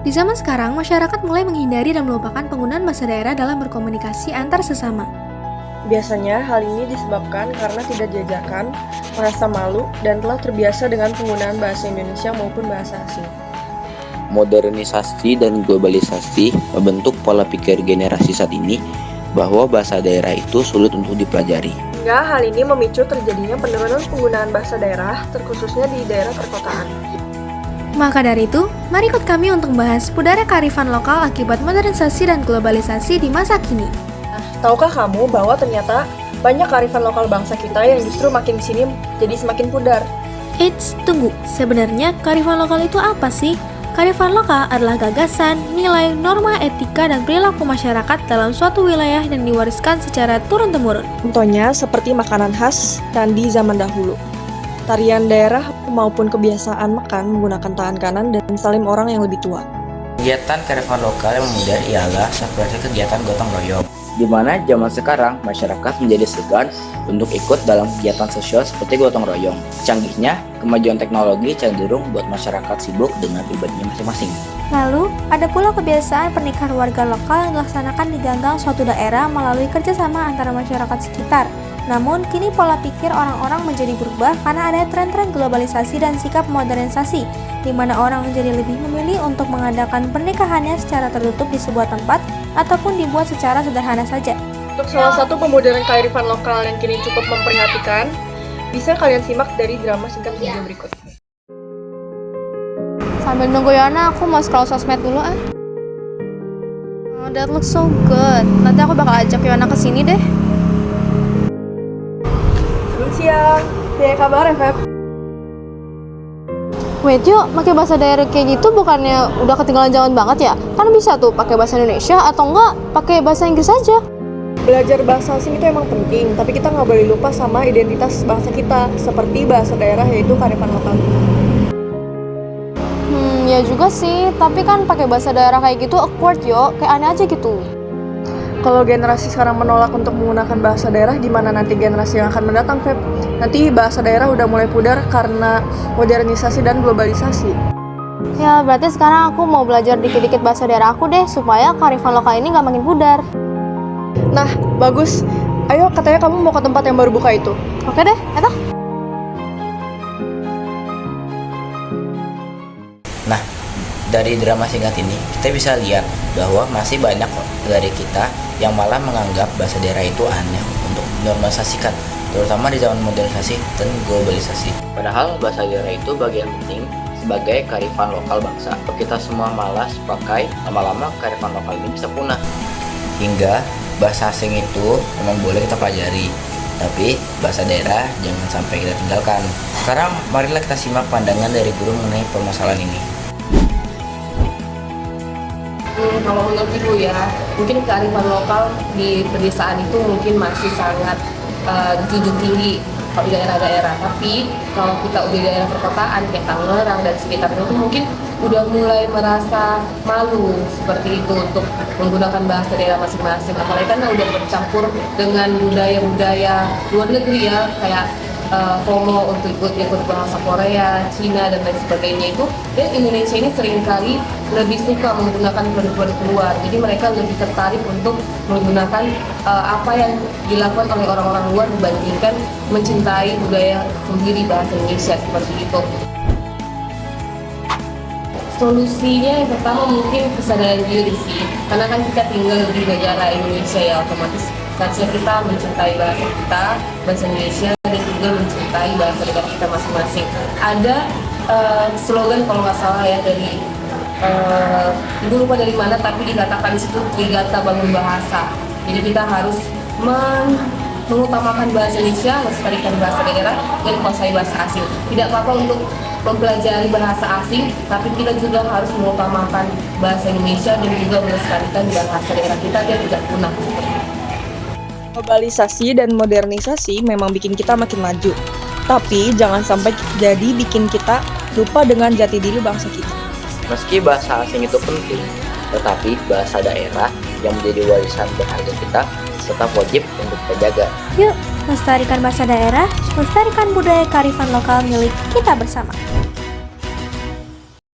Di zaman sekarang, masyarakat mulai menghindari dan melupakan penggunaan bahasa daerah dalam berkomunikasi antar sesama. Biasanya hal ini disebabkan karena tidak diajarkan, merasa malu, dan telah terbiasa dengan penggunaan bahasa Indonesia maupun bahasa asing. Modernisasi dan globalisasi membentuk pola pikir generasi saat ini bahwa bahasa daerah itu sulit untuk dipelajari. Hingga hal ini memicu terjadinya penurunan penggunaan bahasa daerah, terkhususnya di daerah perkotaan. Maka dari itu, mari ikut kami untuk membahas pudara kearifan lokal akibat modernisasi dan globalisasi di masa kini. Tahukah kamu bahwa ternyata banyak kearifan lokal bangsa kita yang justru makin kesini jadi semakin pudar? Eits, tunggu. Sebenarnya kearifan lokal itu apa sih? Kearifan lokal adalah gagasan, nilai, norma, etika, dan perilaku masyarakat dalam suatu wilayah yang diwariskan secara turun-temurun. Contohnya seperti makanan khas candi zaman dahulu, tarian daerah maupun kebiasaan makan menggunakan tangan kanan dan salim orang yang lebih tua. Kegiatan kearifan lokal yang mudah ialah seperti kegiatan gotong royong, Di mana zaman sekarang masyarakat menjadi segan untuk ikut dalam kegiatan sosial seperti gotong royong. Canggihnya, kemajuan teknologi cenderung buat masyarakat sibuk dengan pribadinya masing-masing. Lalu, ada pula kebiasaan pernikahan warga lokal yang dilaksanakan di ganggang suatu daerah melalui kerjasama antara masyarakat sekitar. Namun, kini pola pikir orang-orang menjadi berubah karena ada tren-tren globalisasi dan sikap modernisasi, di mana orang menjadi lebih memilih untuk mengadakan pernikahannya secara tertutup di sebuah tempat ataupun dibuat secara sederhana saja. Untuk salah satu pemodelan kearifan lokal yang kini cukup memprihatinkan, bisa kalian simak dari drama singkat video berikut. Sambil nunggu Yona, aku mau scroll sosmed dulu ah. Oh, that looks so good. Nanti aku bakal ajak Yona ke sini deh. Selamat siang, ya kabar ya Feb? Wait yuk, pakai bahasa daerah kayak gitu bukannya udah ketinggalan zaman banget ya? Kan bisa tuh pakai bahasa Indonesia atau enggak pakai bahasa Inggris aja. Belajar bahasa asing itu emang penting, tapi kita nggak boleh lupa sama identitas bangsa kita, seperti bahasa daerah yaitu kearifan lokal. Ya juga sih, tapi kan pakai bahasa daerah kayak gitu awkward yo, kayak aneh aja gitu. Kalau generasi sekarang menolak untuk menggunakan bahasa daerah, gimana nanti generasi yang akan mendatang, Feb? Nanti bahasa daerah udah mulai pudar karena modernisasi dan globalisasi. Ya berarti sekarang aku mau belajar dikit-dikit bahasa daerah aku deh, supaya kearifan lokal ini gak makin pudar. Nah, bagus. Ayo, katanya kamu mau ke tempat yang baru buka itu. Oke deh, eta. Nah, dari drama singkat ini, kita bisa lihat bahwa masih banyak dari kita yang malah menganggap bahasa daerah itu aneh untuk dinormalisasikan, terutama di zaman modernisasi dan globalisasi. Padahal bahasa daerah itu bagian penting sebagai kearifan lokal bangsa. Kalau kita semua malas pakai, lama-lama kearifan lokal ini bisa punah. Hingga bahasa asing itu memang boleh kita pelajari, tapi bahasa daerah jangan sampai kita tinggalkan. Sekarang marilah kita simak pandangan dari guru mengenai permasalahan ini. Kalau menurut Ibu ya, mungkin kearifan lokal di pedesaan itu mungkin masih sangat dijunjung tinggi kalau di daerah-daerah. Tapi kalau kita udah di daerah perkotaan kayak Tangerang dan sekitarnya itu mungkin udah mulai merasa malu seperti itu untuk menggunakan bahasa daerah masing-masing. Apalagi kan udah bercampur dengan budaya-budaya luar negeri ya, kayak FOMO untuk ikut bahasa Korea, Cina dan lain sebagainya itu. Dan Indonesia ini seringkali lebih suka menggunakan produk-produk luar, jadi mereka lebih tertarik untuk menggunakan apa yang dilakukan oleh orang-orang luar dibandingkan mencintai budaya sendiri bahasa Indonesia seperti itu. Solusinya yang pertama mungkin kesadaran diri sih, karena kan kita tinggal di negara Indonesia ya, otomatis seharusnya kita mencintai bahasa Indonesia dan juga mencintai bahasa negara kita masing-masing. Ada slogan kalau nggak salah ya dari ibu lupa dari mana, tapi dikatakan di situ Trigata bangun bahasa. Jadi kita harus mengutamakan bahasa Indonesia, melestarikan bahasa daerah, dan menguasai bahasa asing. Tidak apa-apa untuk mempelajari bahasa asing, tapi kita juga harus mengutamakan bahasa Indonesia dan juga melestarikan bahasa daerah kita biar tidak punah. Globalisasi dan modernisasi memang bikin kita makin maju, tapi jangan sampai jadi bikin kita lupa dengan jati diri bangsa kita. Meski bahasa asing itu penting, tetapi bahasa daerah yang menjadi warisan berharga kita tetap wajib untuk kita jaga. Yuk, lestarikan bahasa daerah, lestarikan budaya kearifan lokal milik kita bersama.